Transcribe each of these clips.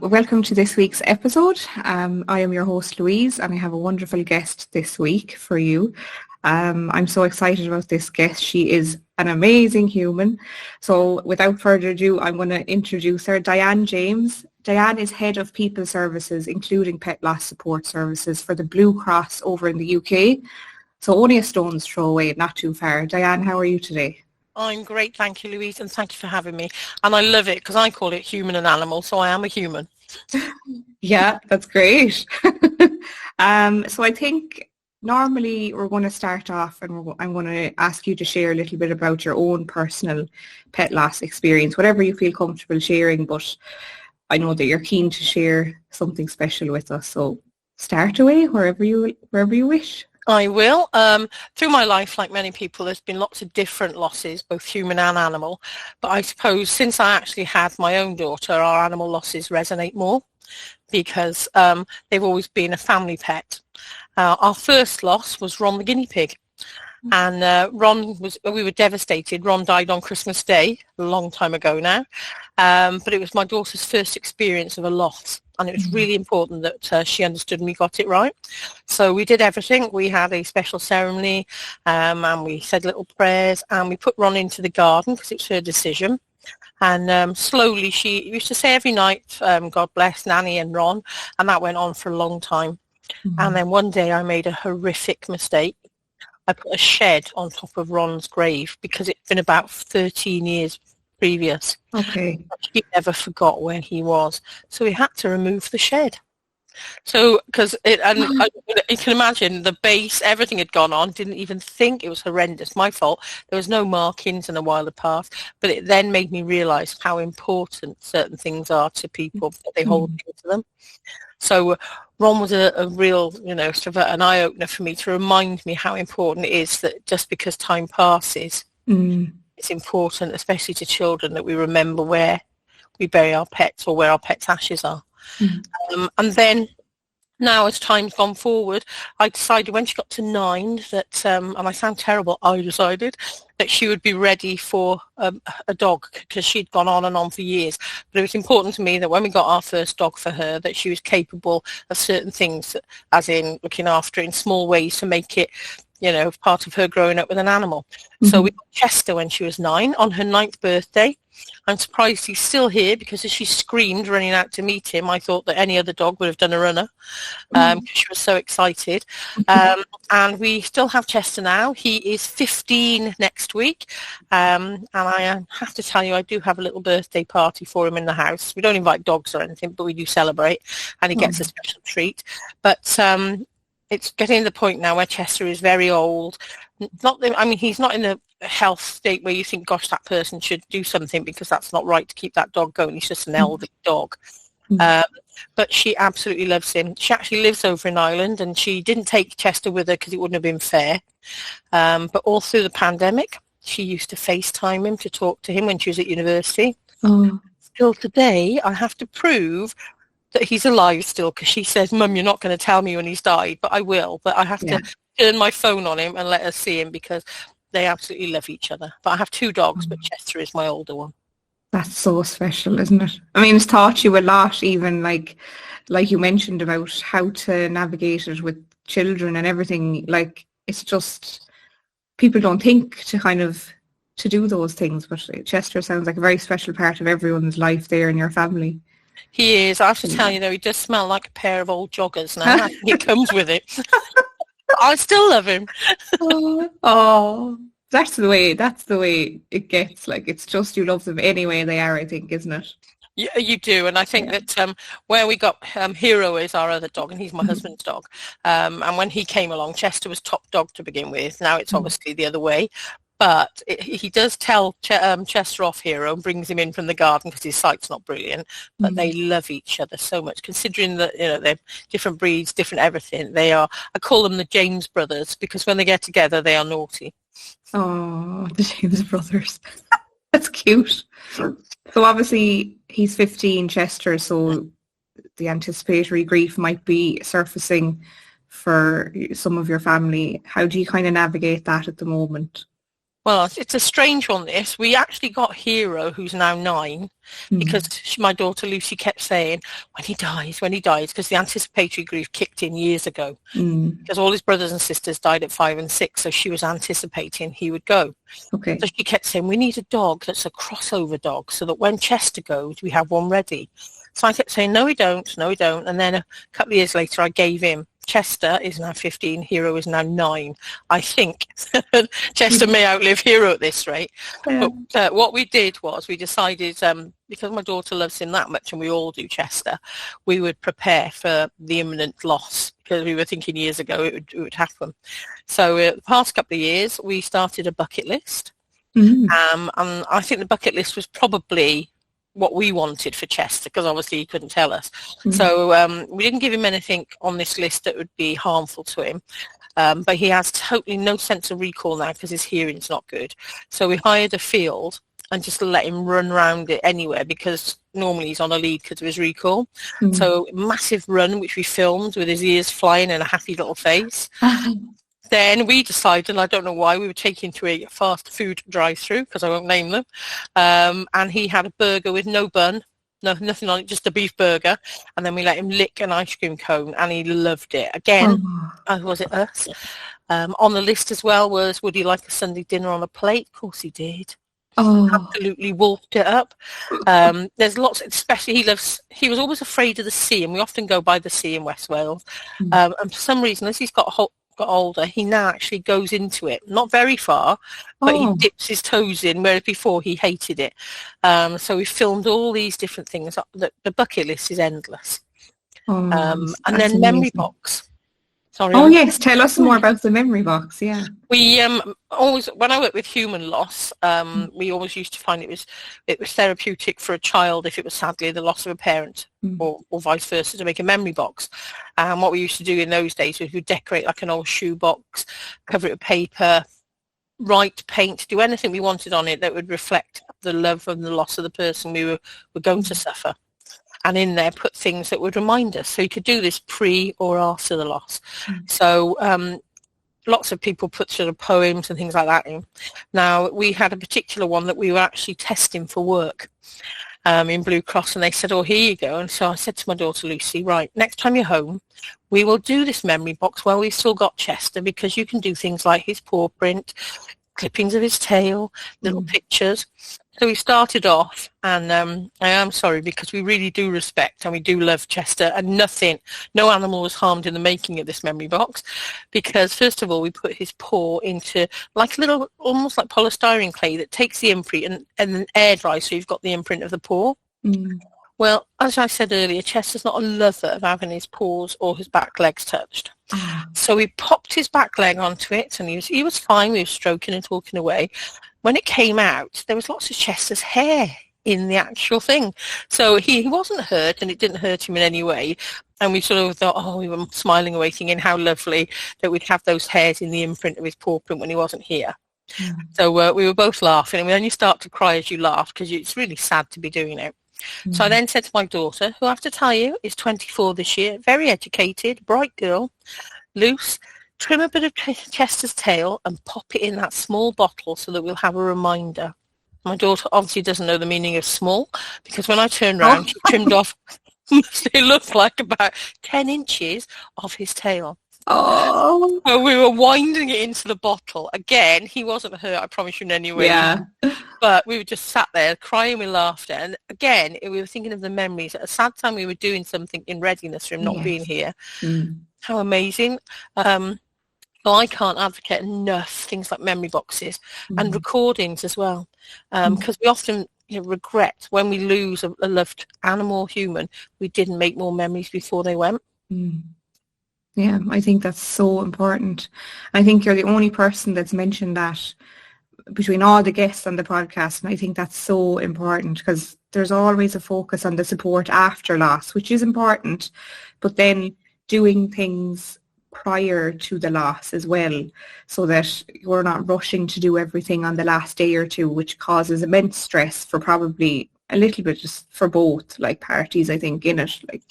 welcome to this week's episode. I am your host Louise and I have a wonderful guest this week for you. I'm so excited about this guest. She is an amazing human. So without further ado, I'm going to introduce her, Diane James. Diane is Head of People Services, including Pet Loss Support Services for the Blue Cross over in the UK. So only a stone's throw away, not too far. Diane, how are you today? I'm great, thank you, Louise, and thank you for having me. And I love it because I call it human and animal, so I am a human. Yeah, that's great. So I think normally we're going to start off and I'm going to ask you to share a little bit about your own personal pet loss experience, whatever you feel comfortable sharing, but I know that you're keen to share something special with us. So start away wherever you wish. I will. Through my life, like many people, there's been lots of different losses, both human and animal. But I suppose since I actually had my own daughter, our animal losses resonate more because they've always been a family pet. Our first loss was Ron the guinea pig. And we were devastated. Ron died on Christmas Day, a long time ago now. But it was my daughter's first experience of a loss. And it was really important that she understood and we got it right. So we did everything. We had a special ceremony and we said little prayers and we put Ron into the garden because it's her decision. And slowly she used to say every night, God bless Nanny and Ron. And that went on for a long time. And then one day I made a horrific mistake. I put a shed on top of Ron's grave because it's been about 13 years previous. Okay. He never forgot where he was. So we had to remove the shed. So, because you can imagine the base, everything had gone on, didn't even think. It was horrendous. My fault. There was no markings in the wilder path, but it then made me realise how important certain things are to people, that they hold to them. So Ron was a real, sort of an eye-opener for me to remind me how important it is that just because time passes, it's important, especially to children, that we remember where we bury our pets or where our pets' ashes are. And then now as time's gone forward, I decided when she got to 9 that, and I sound terrible, I decided that she would be ready for a dog because she'd gone on and on for years. But it was important to me that when we got our first dog for her, that she was capable of certain things, as in looking after it in small ways to make it, part of her growing up with an animal. So we got Chester when she was 9 on her 9th birthday. I'm surprised he's still here because as she screamed running out to meet him, I thought that any other dog would have done a runner because she was so excited. And we still have Chester now. He is 15 next week. And I have to tell you, I do have a little birthday party for him in the house. We don't invite dogs or anything, but we do celebrate and he gets a special treat. But it's getting to the point now where Chester is very old. He's not in a health state where you think, gosh, that person should do something because that's not right to keep that dog going. He's just an elderly dog. But she absolutely loves him. She actually lives over in Ireland and she didn't take Chester with her because it wouldn't have been fair. But all through the pandemic, she used to FaceTime him to talk to him when she was at university. Still today, I have to prove that he's alive still because she says, Mum, you're not going to tell me when he's died, but I will. But I have to turn my phone on him and let her see him because they absolutely love each other. But I have 2 dogs, but Chester is my older one. That's so special, isn't it? I mean, it's taught you a lot, even like you mentioned about how to navigate it with children and everything. Like, it's just, people don't think to do those things, but Chester sounds like a very special part of everyone's life there in your family. He is. I have to tell you, though, he does smell like a pair of old joggers now. I think it comes with it. I still love him. That's the way it gets. Like, it's just you love them any way they are, I think, isn't it? Yeah, you do. And I think that where we got Hero is our other dog, and he's my husband's dog. And when he came along, Chester was top dog to begin with. Now it's obviously the other way. But he does tell Chester off Hero and brings him in from the garden because his sight's not brilliant. But they love each other so much, considering that they're different breeds, different everything. They are. I call them the James brothers because when they get together, they are naughty. Oh, the James brothers. That's cute. So obviously he's 15, Chester. So the anticipatory grief might be surfacing for some of your family. How do you kind of navigate that at the moment? Well, it's a strange one, this. We actually got Hero, who's now 9, because my daughter Lucy kept saying, when he dies, because the anticipatory grief kicked in years ago. Because all his brothers and sisters died at 5 and 6, so she was anticipating he would go. Okay. So she kept saying, we need a dog that's a crossover dog, so that when Chester goes, we have one ready. So I kept saying, no, we don't. And then a couple of years later, I gave him. Chester is now 15, Hero is now 9. I think Chester may outlive Hero at this rate. Yeah. But what we did was we decided, because my daughter loves him that much, and we all do Chester, we would prepare for the imminent loss, because we were thinking years ago it would happen. So the past couple of years, we started a bucket list. And I think the bucket list was probably what we wanted for Chester, because obviously he couldn't tell us. So we didn't give him anything on this list that would be harmful to him. But he has totally no sense of recall now because his hearing's not good. So we hired a field and just let him run around it anywhere, because normally he's on a lead because of his recall. So massive run, which we filmed with his ears flying and a happy little face. Then we decided, I don't know why, we were taking to a fast food drive-through, because I won't name them, and he had a burger with no bun, nothing on it, just a beef burger, and then we let him lick an ice cream cone, and he loved it. Again, was it us? On the list as well was, would he like a Sunday dinner on a plate? Of course he did. Absolutely wolfed it up. There's lots, especially he was always afraid of the sea, and we often go by the sea in West Wales. And for some reason, as he's got older, he now actually goes into it, not very far, but he dips his toes in, whereas before he hated it. So we filmed all these different things. The bucket list is endless. And then memory box. Sorry. Oh yes, tell us more about the memory box. Yeah. We always, when I worked with human loss, we always used to find it was therapeutic for a child if it was sadly the loss of a parent, or vice versa, to make a memory box. And what we used to do in those days was we'd decorate like an old shoe box, cover it with paper, write, paint, do anything we wanted on it that would reflect the love and the loss of the person we were going to suffer. And in there put things that would remind us. So you could do this pre or after the loss. So lots of people put sort of poems and things like that in. Now, we had a particular one that we were actually testing for work in Blue Cross, and they said, oh, here you go. And so I said to my daughter Lucy, right, next time you're home, we will do this memory box while we've still got Chester, because you can do things like his paw print, clippings of his tail, little pictures. So we started off, and I am sorry, because we really do respect and we do love Chester, and no animal was harmed in the making of this memory box, because first of all, we put his paw into like a little, almost like polystyrene clay that takes the imprint and then air dries, so you've got the imprint of the paw. Well, as I said earlier, Chester's not a lover of having his paws or his back legs touched. So we popped his back leg onto it, and he was fine. We were stroking and talking away. When it came out, there was lots of Chester's hair in the actual thing. So he wasn't hurt, and it didn't hurt him in any way. And we sort of thought, we were smiling away, thinking how lovely that we'd have those hairs in the imprint of his paw print when he wasn't here. So we were both laughing, and then you start to cry as you laugh, because it's really sad to be doing it. So I then said to my daughter, who I have to tell you is 24 this year, very educated, bright girl, loose, trim a bit of Chester's tail and pop it in that small bottle so that we'll have a reminder. My daughter obviously doesn't know the meaning of small, because when I turned around, she trimmed off, it looked like about 10 inches of his tail. So we were winding it into the bottle. Again, he wasn't hurt, I promise you, in any way. Yeah. But we were just sat there crying with laughter. And again, we were thinking of the memories. At a sad time, we were doing something in readiness for him not being here. How amazing. So I can't advocate enough things like memory boxes and recordings as well, because we often regret when we lose a loved animal or human, we didn't make more memories before they went. Yeah, I think that's so important. I think you're the only person that's mentioned that between all the guests on the podcast, and I think that's so important, because there's always a focus on the support after loss, which is important, but then doing things prior to the loss as well, so that you're not rushing to do everything on the last day or two, which causes immense stress for probably a little bit, just for both like parties, I think, in it. Like,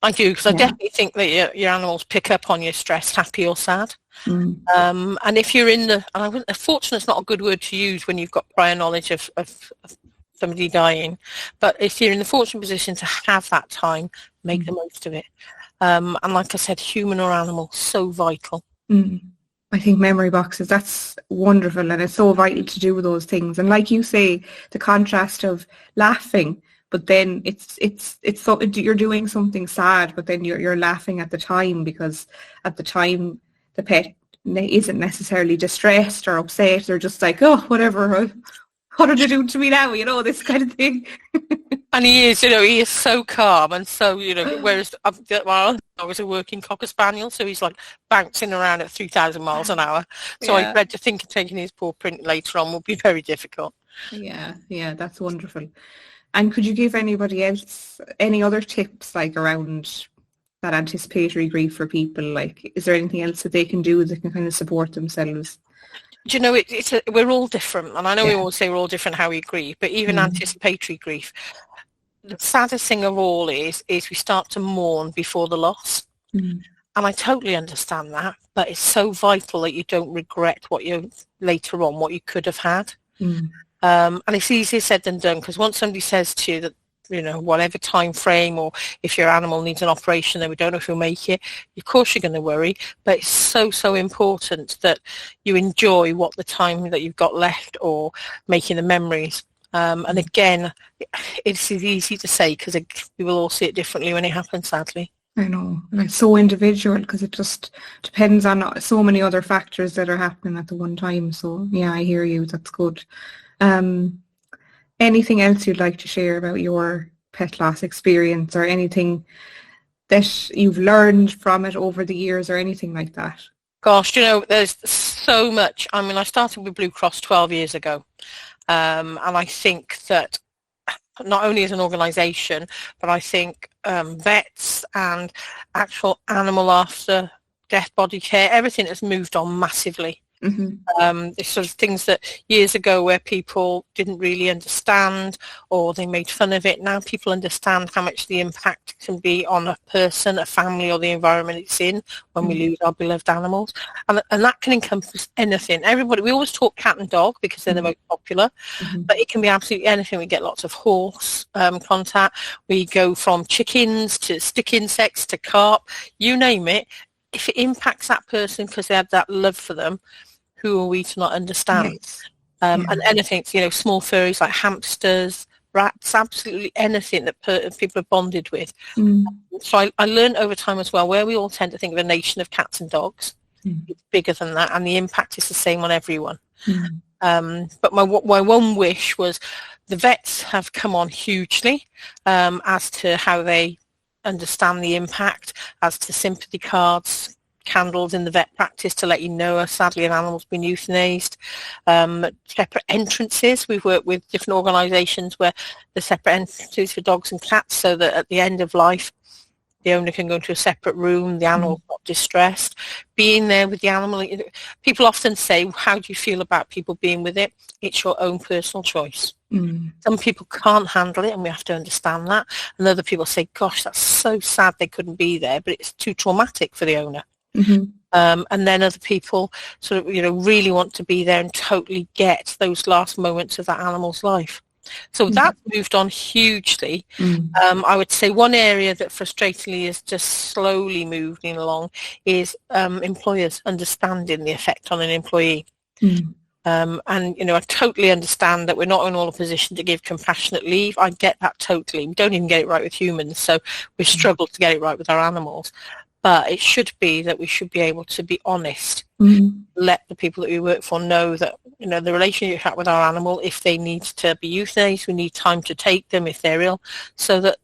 I do, because I Yeah. definitely think that your animals pick up on your stress, happy or sad. Mm. And if you're in the, and fortunate's not a good word to use when you've got prior knowledge of somebody dying, but if you're in the fortunate position to have that time, make the most of it. And like I said, human or animal, so vital. Mm. I think memory boxes, that's wonderful, and it's so vital to do those things. And like you say, the contrast of laughing, but then it's so you're doing something sad, but then you're laughing at the time, because at the time the pet isn't necessarily distressed or upset. They're just like, oh, whatever, what are they doing to me now? You know, this kind of thing. And he is so calm and so, whereas my other dog is a working Cocker Spaniel, so he's like bouncing around at 3,000 miles an hour. So I dread to think of taking his paw print later on will be very difficult. Yeah, that's wonderful. And could you give anybody else any other tips, like around that anticipatory grief for people? Like, is there anything else that they can do that can kind of support themselves? Do you know, we're all different, and I know we always say we're all different how we grieve, but even anticipatory grief, the saddest thing of all is we start to mourn before the loss. And I totally understand that, but it's so vital that you don't regret what you later on, what you could have had. And it's easier said than done, because once somebody says to you that, whatever time frame, or if your animal needs an operation, then we don't know if you'll make it, of course you're going to worry, but it's so important that you enjoy what the time that you've got left, or making the memories. And again, it's easy to say, because we will all see it differently when it happens, sadly. I know, and it's so individual, because it just depends on so many other factors that are happening at the one time. So yeah, I hear you. That's good. Anything else you'd like to share about your pet loss experience, or anything that you've learned from it over the years, or anything like that? Gosh, there's so much. I mean, I started with Blue Cross 12 years ago. And I think that not only as an organisation, but I think vets and actual animal after death body care, everything has moved on massively. It's sort of things that years ago where people didn't really understand, or they made fun of it. Now people understand how much the impact can be on a person, a family, or the environment it's in when we lose our beloved animals. And that can encompass anything. We always talk cat and dog because they're the most popular, but it can be absolutely anything. We get lots of horse contact. We go from chickens to stick insects to carp, you name it. If it impacts that person because they have that love for them, who are we to not understand? Yes. And anything, small furries like hamsters, rats, absolutely anything that people are bonded with. So I learned over time as well, where we all tend to think of a nation of cats and dogs. It's bigger than that, and the impact is the same on everyone. But my one wish was the vets have come on hugely as to how they understand the impact, as to sympathy cards, candles in the vet practice to let you know sadly an animal's been euthanized, separate entrances. We've worked with different organisations where the separate entrances for dogs and cats, so that at the end of life the owner can go into a separate room, the animal's not distressed. Being there with the animal, people often say, how do you feel about people being with it? It's your own personal choice. Some people can't handle it, and we have to understand that, and other people say, gosh, that's so sad they couldn't be there, but it's too traumatic for the owner. And then other people sort of, really want to be there and totally get those last moments of that animal's life. So that's moved on hugely. I would say one area that frustratingly is just slowly moving along is employers understanding the effect on an employee. And, I totally understand that we're not in all a position to give compassionate leave. I get that totally. We don't even get it right with humans, so we struggle to get it right with our animals. But it should be that we should be able to be honest, let the people that we work for know that, the relationship you have with our animal, if they need to be euthanized, we need time to take them if they're ill. So that,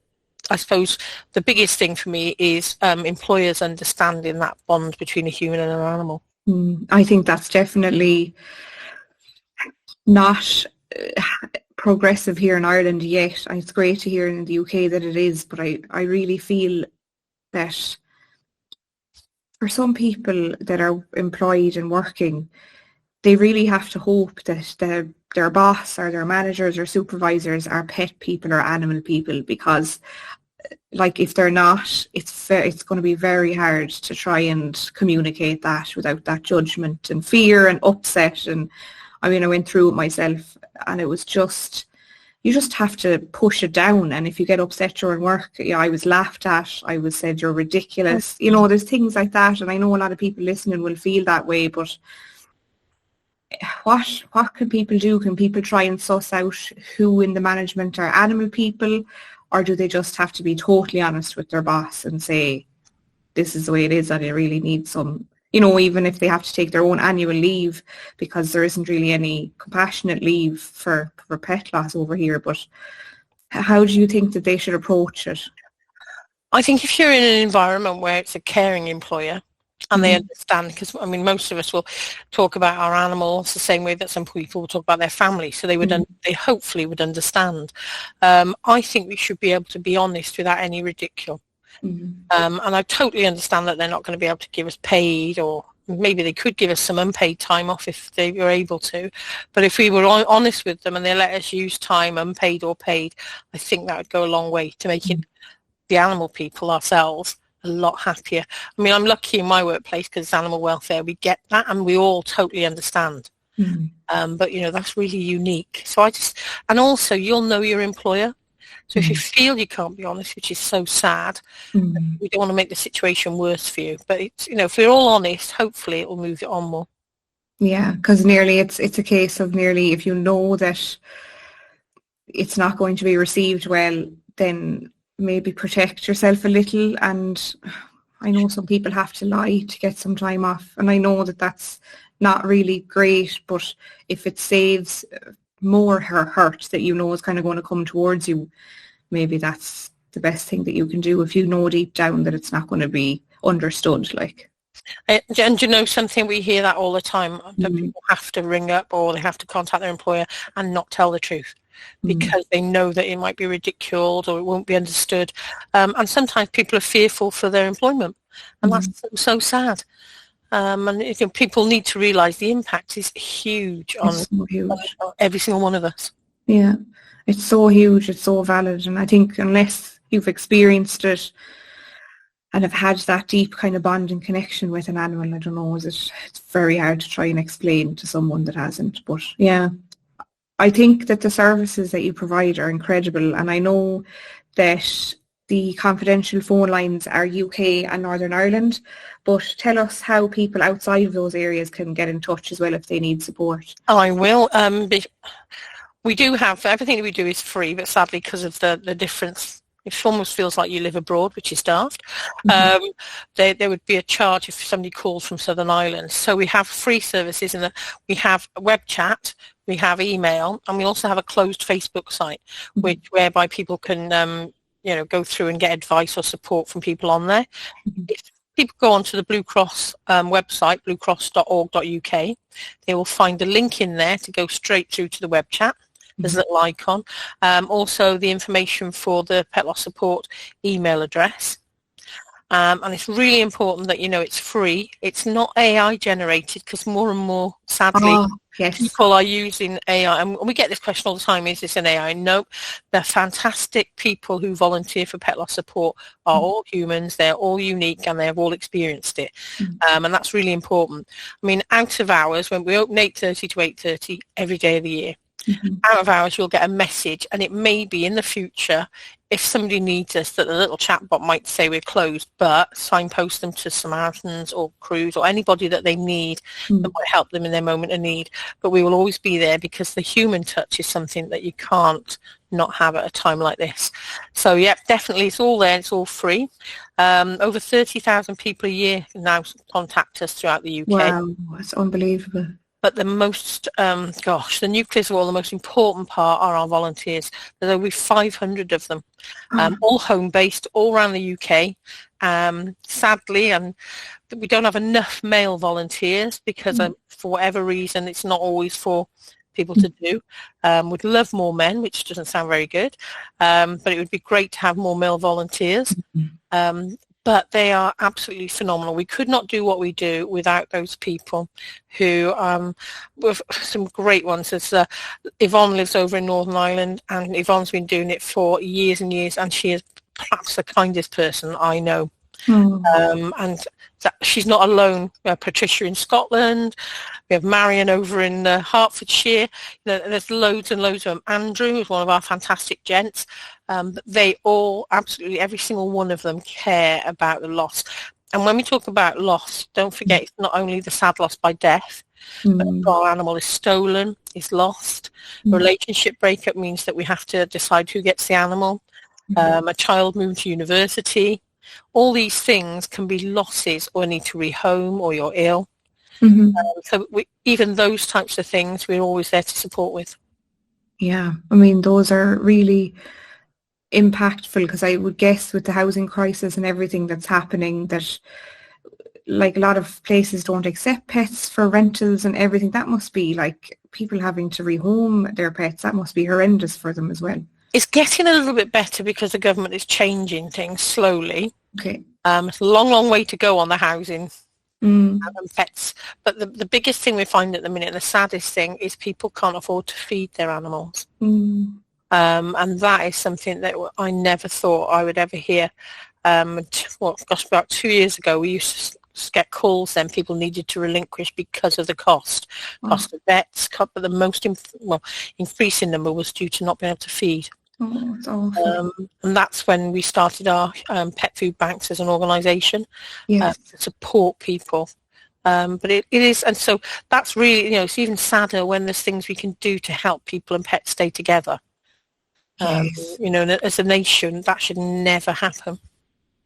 I suppose, the biggest thing for me is employers understanding that bond between a human and an animal. I think that's definitely not progressive here in Ireland yet. It's great to hear in the UK that it is, but I really feel that for some people that are employed and working, they really have to hope that their boss or their managers or supervisors are pet people or animal people, because like if they're not, it's going to be very hard to try and communicate that without that judgment and fear and upset. And I mean, I went through it myself, and it was just, you just have to push it down. And if you get upset during work, yeah, I was laughed at, I was said you're ridiculous, you know, there's things like that. And I know a lot of people listening will feel that way, but what can people do? Can people try and suss out who in the management are animal people, or do they just have to be totally honest with their boss and say, this is the way it is, and I really need some, you know, even if they have to take their own annual leave, because there isn't really any compassionate leave for pet loss over here. But how do you think that they should approach it? I think if you're in an environment where it's a caring employer, and they understand, because I mean most of us will talk about our animals the same way that some people will talk about their family, so they would they hopefully would understand. I think we should be able to be honest without any ridicule. And I totally understand that they're not going to be able to give us paid, or maybe they could give us some unpaid time off if they were able to, but if we were honest with them and they let us use time, unpaid or paid, I think that would go a long way to making the animal people ourselves a lot happier. I mean, I'm lucky in my workplace because it's animal welfare. We get that, and we all totally understand. But you know, that's really unique. So and also you'll know your employer. So if you feel you can't be honest, which is so sad, we don't want to make the situation worse for you. But it's, you know, if we're all honest, hopefully it will move it on more. Yeah, because nearly it's a case of nearly, if you know that it's not going to be received well, then maybe protect yourself a little. And I know some people have to lie to get some time off, and I know that that's not really great, but if it saves more hurt that you know is kind of going to come towards you, maybe that's the best thing that you can do if you know deep down that it's not going to be understood. Like, and you know something, we hear that all the time, that people have to ring up or they have to contact their employer and not tell the truth because they know that it might be ridiculed or it won't be understood, and sometimes people are fearful for their employment, and that's so sad. And you know, people need to realise the impact is huge on every single one of us. Yeah, it's so huge, it's so valid, and I think unless you've experienced it and have had that deep kind of bond and connection with an animal, I don't know, it's very hard to try and explain to someone that hasn't. But yeah, I think that the services that you provide are incredible, and I know that the confidential phone lines are UK and Northern Ireland, but tell us how people outside of those areas can get in touch as well if they need support. I will. We do have, everything that we do is free, but sadly because of the difference, it almost feels like you live abroad, which is daft. There would be a charge if somebody called from Southern Ireland. So we have free services in that we have web chat, we have email, and we also have a closed Facebook site, whereby people can you know, go through and get advice or support from people on there. If people go onto the Blue Cross website, bluecross.org.uk, they will find a link in there to go straight through to the web chat. There's a little icon. Also the information for the pet loss support email address. And it's really important that you know it's free. It's not AI generated, because more and more, sadly, people are using AI. And we get this question all the time, is this an AI? Nope. They're fantastic people who volunteer for pet loss support are all humans. They're all unique and they've all experienced it. And that's really important. I mean, out of hours, when we open 8:30 to 8:30 every day of the year, out of hours you'll get a message, and it may be in the future, if somebody needs us, that the little chatbot might say we're closed, but signpost them to Samaritans or crews or anybody that they need that might help them in their moment of need. But we will always be there, because the human touch is something that you can't not have at a time like this. So yeah, definitely, it's all there, it's all free. Over 30,000 people a year now contact us throughout the UK. Wow, that's unbelievable. But the most, the nucleus of all, the most important part are our volunteers. There's over 500 of them, all home-based, all around the UK. Sadly, and we don't have enough male volunteers because for whatever reason, it's not always for people to do. Would love more men, which doesn't sound very good, but it would be great to have more male volunteers. But they are absolutely phenomenal. We could not do what we do without those people who, with some great ones. Yvonne lives over in Northern Ireland, and Yvonne's been doing it for years and years, and she has perhaps the kindest person I know. Oh. And she's not alone. We have Patricia in Scotland. We have Marion over in Hertfordshire. There's loads and loads of them. Andrew is one of our fantastic gents. They all, absolutely every single one of them, care about the loss. And when we talk about loss, don't forget it's not only the sad loss by death, but our animal is stolen, is lost. Relationship breakup means that we have to decide who gets the animal. A child moving to university. All these things can be losses, or need to rehome, or you're ill. So even those types of things, we're always there to support with. Yeah, I mean, those are really impactful, because I would guess with the housing crisis and everything that's happening, that like a lot of places don't accept pets for rentals and everything. That must be like people having to rehome their pets. That must be horrendous for them as well. It's getting a little bit better because the government is changing things slowly. Okay. It's a long, long way to go on the housing and pets. But the biggest thing we find at the minute, and the saddest thing, is people can't afford to feed their animals. And that is something that I never thought I would ever hear. About 2 years ago, we used to get calls then people needed to relinquish because of the cost of vets, but the most increasing number was due to not being able to feed. It's awful. And that's when we started our pet food banks as an organisation to support people. But it is, and so that's really, it's even sadder when there's things we can do to help people and pets stay together. As a nation, that should never happen.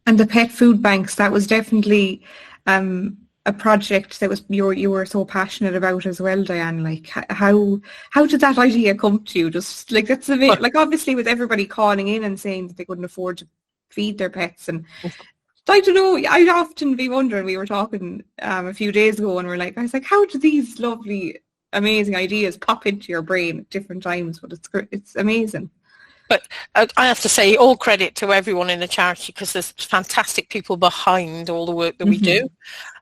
And the pet food banks, that was definitely a project that was you were so passionate about as well, Diane. Like, how did that idea come to you? Just like, that's a bit like, obviously with everybody calling in and saying that they couldn't afford to feed their pets, and I don't know, I'd often be wondering, we were talking a few days ago and I was like, how do these lovely, amazing ideas pop into your brain at different times? But it's amazing. But I have to say, all credit to everyone in the charity, because there's fantastic people behind all the work that we do.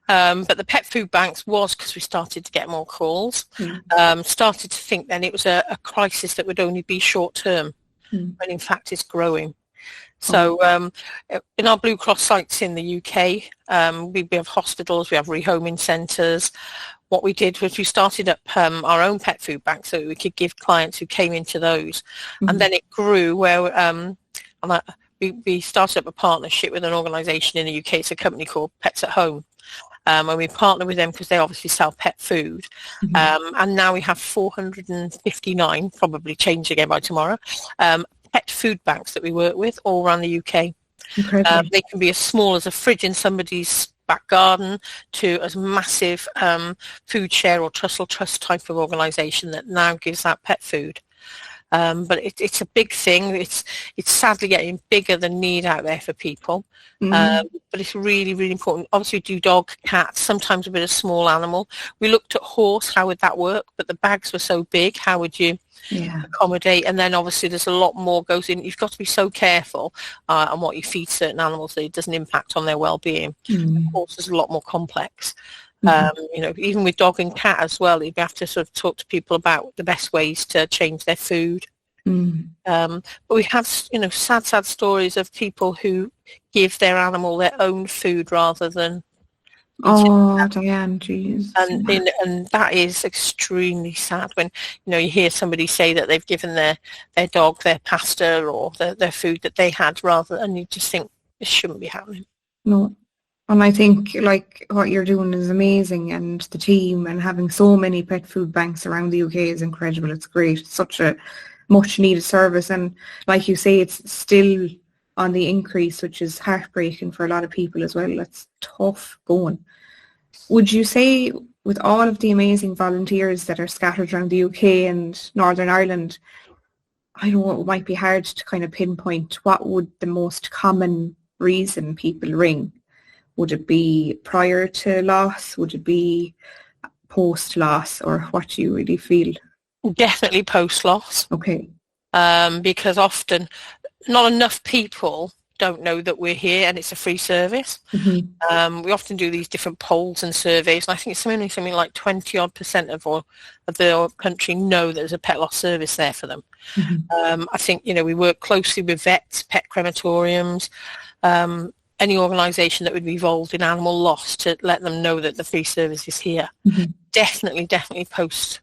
But the pet food banks was because we started to get more calls, started to think then it was a crisis that would only be short term, when in fact it's growing. So in our Blue Cross sites in the UK, we have hospitals, we have rehoming centres. What we did was we started up our own pet food bank so we could give clients who came into those. And then it grew where we started up a partnership with an organisation in the UK. It's a company called Pets at Home. And we partner with them because they obviously sell pet food. And now we have 459, probably change again by tomorrow, pet food banks that we work with all around the UK. They can be as small as a fridge in somebody's back garden to as massive food share or Trussell Trust type of organisation that now gives out pet food. But it's a big thing. It's sadly getting bigger than need out there for people. But it's really, really important. Obviously we do dog, cat, sometimes a bit of small animal. We looked at horse, how would that work? But the bags were so big, how would you accommodate? And then obviously there's a lot more goes in. You've got to be so careful on what you feed certain animals so it doesn't impact on their well-being. Horse is a lot more complex. Even with dog and cat as well, you have to sort of talk to people about the best ways to change their food. But we have, sad stories of people who give their animal their own food rather than. Diane, jeez. And that is extremely sad when, you hear somebody say that they've given their dog their pasta or their food that they had and you just think this shouldn't be happening. No. And I think like what you're doing is amazing, and the team and having so many pet food banks around the UK is incredible. It's great. It's such a much needed service, and like you say, it's still on the increase, which is heartbreaking for a lot of people as well. It's tough going. Would you say with all of the amazing volunteers that are scattered around the UK and Northern Ireland, I know it might be hard to kind of pinpoint what would the most common reason people ring? Would it be prior to loss? Would it be post-loss? Or what do you really feel? Definitely post-loss. Okay. Because often not enough people don't know that we're here, and it's a free service. Mm-hmm. We often do these different polls and surveys, and I think it's something like 20% of the country know that there's a pet loss service there for them. Mm-hmm. I think, we work closely with vets, pet crematoriums, any organisation that would be involved in animal loss to let them know that the free service is here. Mm-hmm. Definitely post.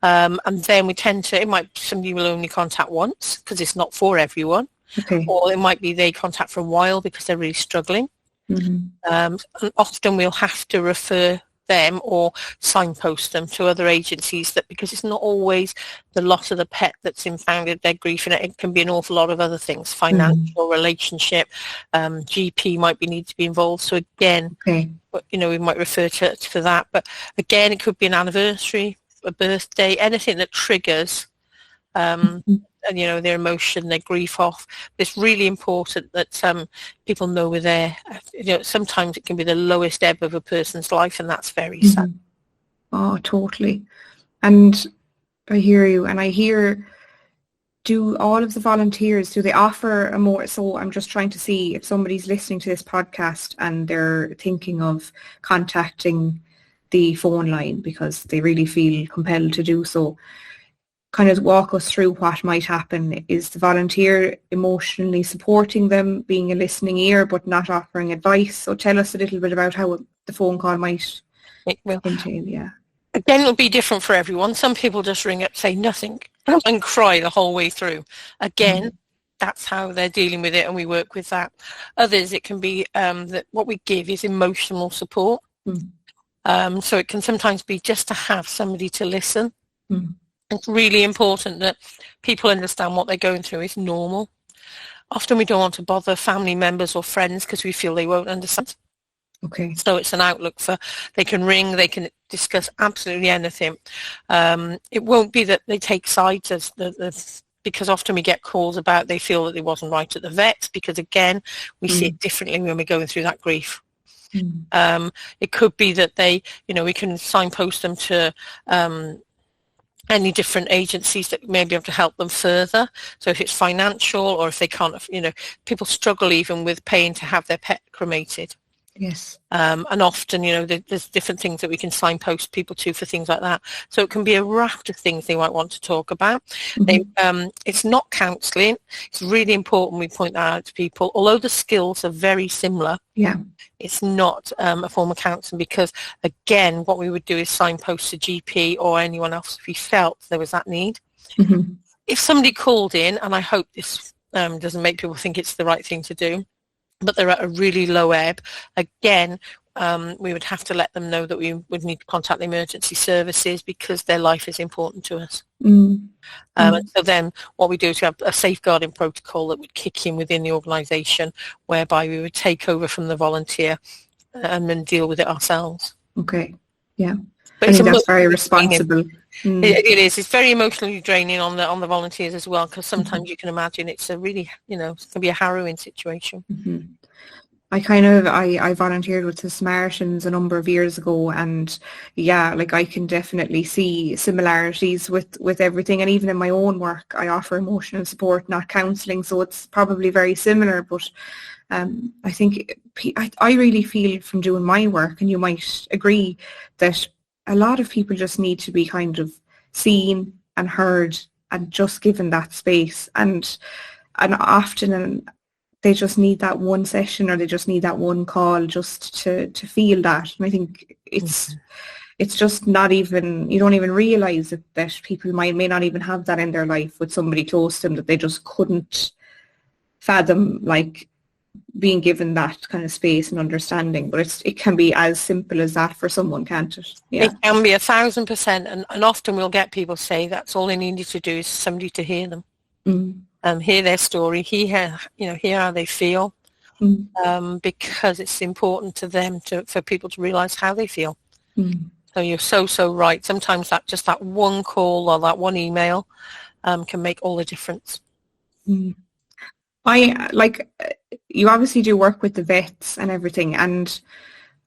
And then we tend to, somebody will only contact once because it's not for everyone. Okay. Or it might be they contact for a while because they're really struggling. Mm-hmm. And often we'll have to refer them or signpost them to other agencies, because it's not always the loss of the pet that's impounded their grief, and it can be an awful lot of other things, financial, relationship, GP might need to be involved. So again, we might refer to that. But again, it could be an anniversary, a birthday, anything that triggers and their emotion, their grief off. It's really important that people know we're there. Sometimes it can be the lowest ebb of a person's life, and that's very sad. Oh, totally. And I hear you, and I hear, do all of the volunteers, do they offer a more, so I'm just trying to see if somebody's listening to this podcast and they're thinking of contacting the phone line because they really feel compelled to do so. Kind of walk us through what might happen. Is the volunteer emotionally supporting them, being a listening ear, but not offering advice? So tell us a little bit about how the phone call might entail. Yeah. Again, it'll be different for everyone. Some people just ring up, say nothing, and cry the whole way through. Again, that's how they're dealing with it, and we work with that. Others, it can be that what we give is emotional support. So it can sometimes be just to have somebody to listen. It's really important that people understand what they're going through is normal. Often we don't want to bother family members or friends because we feel they won't understand. Okay. So it's an outlook for, they can ring, they can discuss absolutely anything. It won't be that they take sides because often we get calls about they feel that it wasn't right at the vet, because again, we see it differently when we're going through that grief. It could be that we can signpost them to any different agencies that may be able to help them further. So if it's financial, or if they can't, people struggle even with paying to have their pet cremated. Yes. And often, there's different things that we can signpost people to for things like that. So it can be a raft of things they might want to talk about. It's not counselling. It's really important we point that out to people. Although the skills are very similar, it's not a form of counselling, because, again, what we would do is signpost a GP or anyone else if we felt there was that need. If somebody called in, and I hope this doesn't make people think it's the right thing to do, but they're at a really low ebb, again, we would have to let them know that we would need to contact the emergency services because their life is important to us. And so then what we do is we have a safeguarding protocol that would kick in within the organisation, whereby we would take over from the volunteer and then deal with it ourselves. Okay, yeah. But I think that's very responsible. It is. It's very emotionally draining on the volunteers as well, because sometimes you can imagine it's a really, it can be a harrowing situation. I volunteered with the Samaritans a number of years ago, and I can definitely see similarities with everything. And even in my own work, I offer emotional support, not counselling, so it's probably very similar. But I think I really feel from doing my work, and you might agree, that a lot of people just need to be kind of seen and heard and just given that space, and often they just need that one session, or they just need that one call just to feel that. And I think it's just not even, you don't even realise that people may not even have that in their life with somebody close to them, that they just couldn't fathom, like, being given that kind of space and understanding. But it can be as simple as that for someone, can't it? Yeah. It can be 1,000%, and often we'll get people say that's all they needed to do is somebody to hear them, hear their story, hear how they feel, because it's important to them for people to realise how they feel. So you're so right. Sometimes that one call or that one email can make all the difference. You obviously do work with the vets and everything, and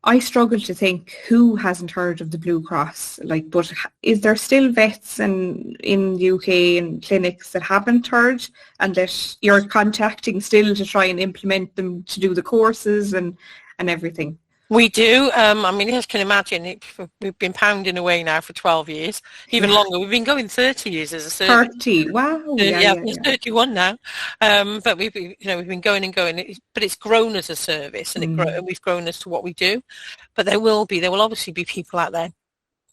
I struggle to think who hasn't heard of the Blue Cross. Like, but is there still vets in the UK and clinics that haven't heard, and that you're contacting still to try and implement them to do the courses and everything? We do. I mean, as you can imagine, we've been pounding away now for 12 years, even longer. We've been going 30 years as a service. 30, wow. It's 31 now. But we've been going and going. But it's grown as a service, and we've grown as to what we do. But there will obviously be people out there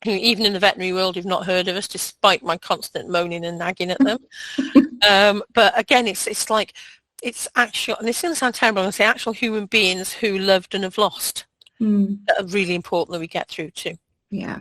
who, even in the veterinary world, have not heard of us, despite my constant moaning and nagging at them. But again, it's like, it's actual, and it's going to sound terrible, I'm going to say actual human beings who loved and have lost. That are really important that we get through to. Yeah.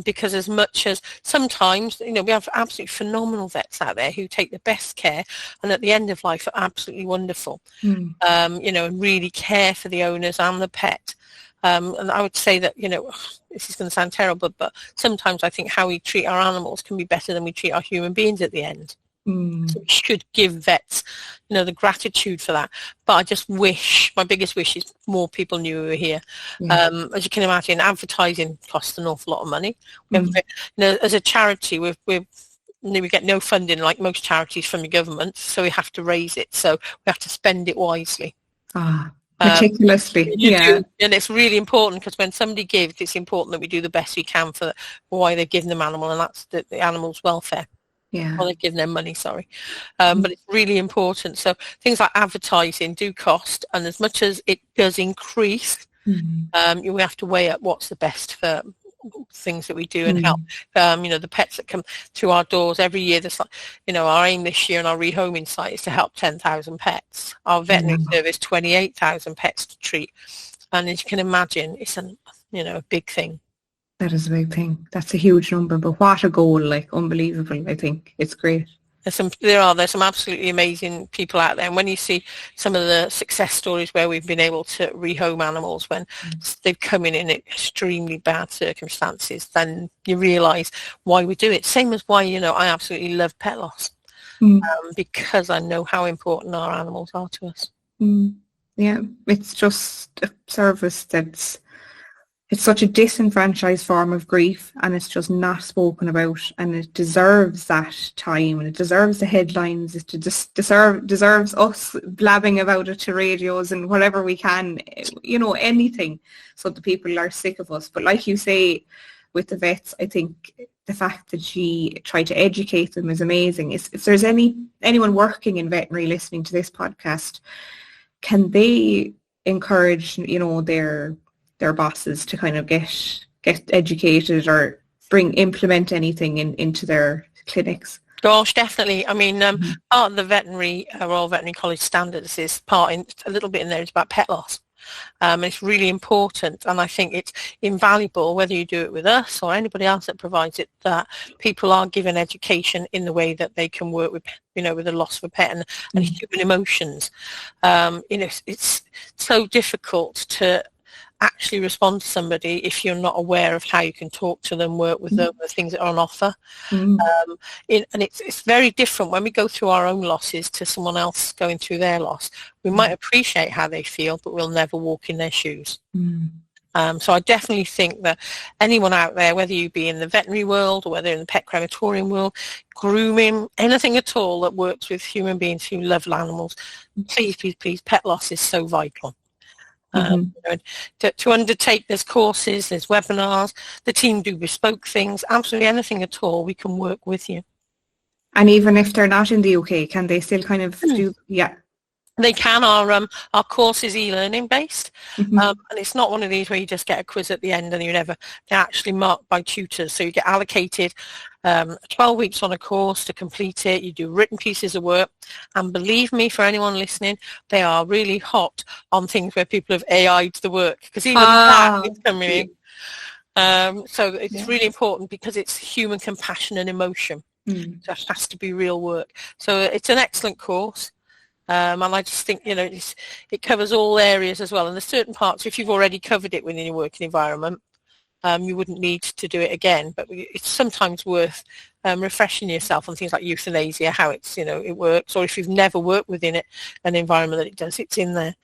Because as much as sometimes, we have absolutely phenomenal vets out there who take the best care and at the end of life are absolutely wonderful, and really care for the owners and the pet. And I would say that, this is going to sound terrible, but sometimes I think how we treat our animals can be better than we treat our human beings at the end. So we should give vets, the gratitude for that. But I just wish, my biggest wish is more people knew we were here. Yeah. As you can imagine, advertising costs an awful lot of money. We have, as a charity, we get no funding like most charities from the government, so we have to raise it. So we have to spend it wisely. Meticulously. Yeah. And it's really important, because when somebody gives, it's important that we do the best we can for why they've given them animal, and that's the animal's welfare. Yeah. Well, they've given them money, sorry. But it's really important. So things like advertising do cost, and as much as it does increase, we have to weigh up what's the best for things that we do and help. The pets that come through our doors every year, there's our aim this year on our rehoming site is to help 10,000 pets. Our veterinary service, 28,000 pets to treat. And as you can imagine, it's a big thing. That is a big thing. That's a huge number, but what a goal, like, unbelievable. I think it's great. There's some absolutely amazing people out there. And when you see some of the success stories where we've been able to rehome animals when they've come in extremely bad circumstances, then you realise why we do it. Same as why, I absolutely love pet loss, because I know how important our animals are to us. Yeah, it's just a service it's such a disenfranchised form of grief, and it's just not spoken about, and it deserves that time, and it deserves the headlines. It deserves us blabbing about it to radios and whatever we can, anything, so the people are sick of us. But like you say, with the vets, I think the fact that she tried to educate them is amazing. If there's anyone working in veterinary listening to this podcast, can they encourage, their bosses to kind of get educated or implement anything into their clinics? Gosh, definitely. I mean, part of the Royal Veterinary College standards is a little bit in there is about pet loss. It's really important, and I think it's invaluable, whether you do it with us or anybody else that provides it, that people are given education in the way that they can work with, with the loss of a pet and human emotions. It's so difficult to actually respond to somebody if you're not aware of how you can talk to them, work with them, the things that are on offer. And it's very different when we go through our own losses to someone else going through their loss. We might appreciate how they feel, but we'll never walk in their shoes. So I definitely think that anyone out there, whether you be in the veterinary world or whether in the pet crematorium world, grooming, anything at all that works with human beings who love animals, please, pet loss is so vital. To undertake, there's courses, there's webinars, the team do bespoke things, absolutely anything at all, we can work with you. And even if they're not in the UK, can they still kind of do, They can. Our course is e-learning based, and it's not one of these where you just get a quiz at the end and they're actually marked by tutors. So you get allocated 12 weeks on a course to complete it. You do written pieces of work, and believe me, for anyone listening, they are really hot on things where people have AI'd the work, because even that is coming in. So it's really important, because it's human compassion and emotion. So it has to be real work. So it's an excellent course. And I just think, it covers all areas as well. And there's certain parts, if you've already covered it within your working environment, you wouldn't need to do it again. But it's sometimes worth refreshing yourself on things like euthanasia, how it's, it works. Or if you've never worked within an environment that it does, it's in there.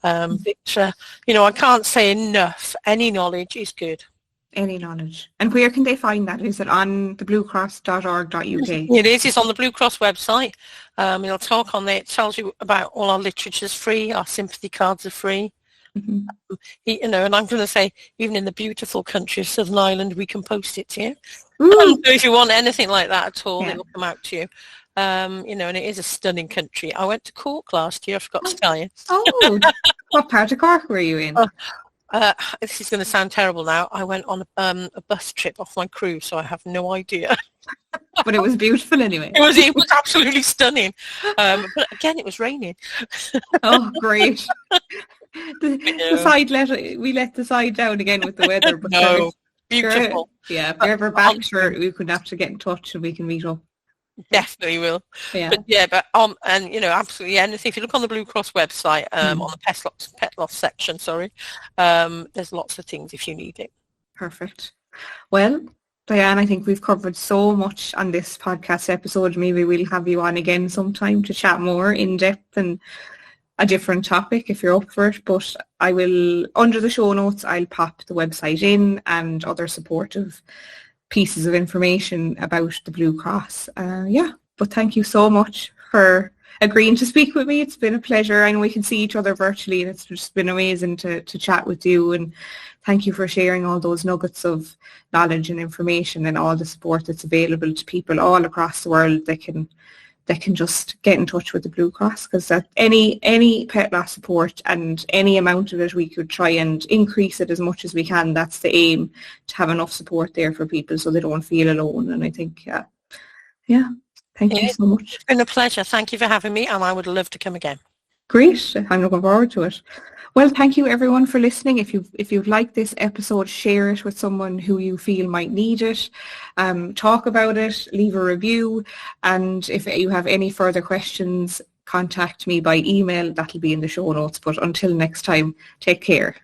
Which, I can't say enough. Any knowledge is good. Any knowledge. And where can they find that? Is it on the bluecross.org.uk? It is. It's on the Blue Cross website. It'll talk on there. It tells you about all our literature's free. Our sympathy cards are free. Mm-hmm. And I'm going to say, even in the beautiful country of Southern Ireland, we can post it to you. So if you want anything like that at all, it will come out to you. And it is a stunning country. I went to Cork last year. I forgot to tell you. Oh, what part of Cork were you in? This is going to sound terrible now. I went on a bus trip off my cruise, so I have no idea. But it was beautiful anyway. It was absolutely stunning. But again, it was raining. Oh, great. The side we let the side down again with the weather. But no, beautiful. Yeah, if you're ever back, sure, we could have to get in touch and we can meet up. Definitely will. Yeah. Absolutely anything. If you look on the Blue Cross website, on the pet loss section, there's lots of things if you need it. Perfect. Well, Diane, I think we've covered so much on this podcast episode. Maybe we'll have you on again sometime to chat more in depth and a different topic if you're up for it. But I will, under the show notes, I'll pop the website in and other supportive pieces of information about the Blue Cross. But thank you so much for agreeing to speak with me. It's been a pleasure. I know we can see each other virtually, and it's just been amazing to chat with you. And thank you for sharing all those nuggets of knowledge and information and all the support that's available to people all across the world that can just get in touch with the Blue Cross, because any pet loss support and any amount of it, we could try and increase it as much as we can. That's the aim, to have enough support there for people so they don't feel alone. And I think, thank you so much. It's been a pleasure. Thank you for having me, and I would love to come again. Great. I'm looking forward to it. Well, thank you everyone for listening. If you've liked this episode, share it with someone who you feel might need it. Talk about it, leave a review, and if you have any further questions, contact me by email. That'll be in the show notes. But until next time, take care.